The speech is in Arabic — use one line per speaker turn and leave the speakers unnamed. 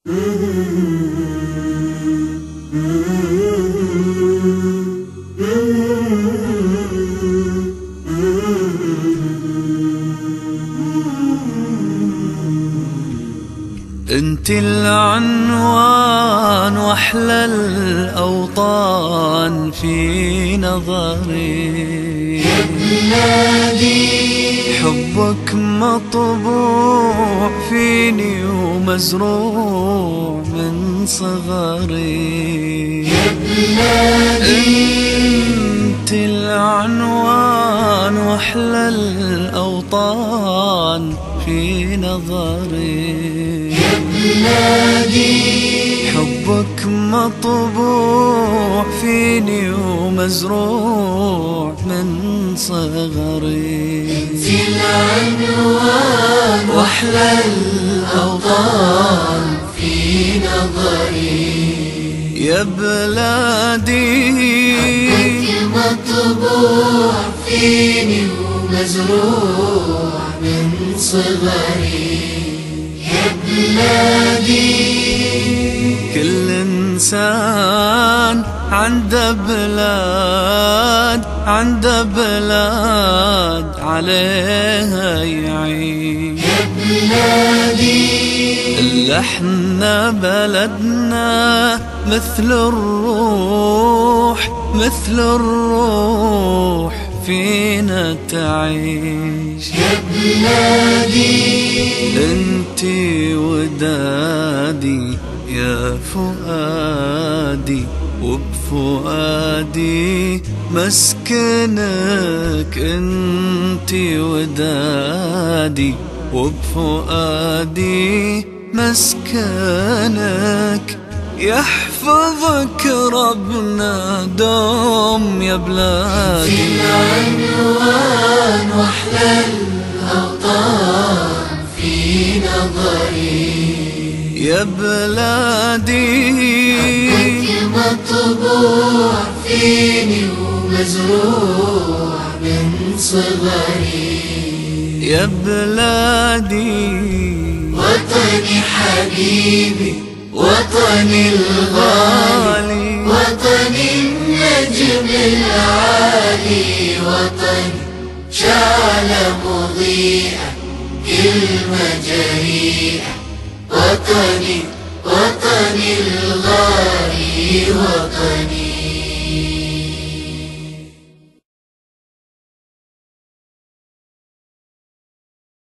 انت العنوان واحلى الاوطان في نظري
يا بلادي،
حبك مطبوع فيني ومزروع من صغري.
يا بلادي،
انت العنوان واحلى الاوطان في نظري.
يا بلادي،
حبك مطبوع فيني ومزروع من صغري.
انت العنوان واحلى الاوطان في نظري.
يا بلادي،
حبك مطبوع فيني ومزروع من صغري. يا بلادي،
كل إنسان عنده بلاد عليها يعيش.
يا بلادي،
إلا احنا بلدنا مثل الروح فينا تعيش.
يا بلادي،
انتي ودادي يا فؤادي، وبفؤادي مسكنك. انتي ودادي وبفؤادي مسكنك. يحفظك ربنا دوم يا بلادي.
العنوان واحلى الاوطان في نظري.
يا بلادي،
حبك مطبوع فيني ومزروع من صغري.
يا بلادي،
وطني حبيبي، وطني الغالي، وطني النجم العالي، وطني شعلة مضيئة كلمة جريئة. وطني الغالي، وطني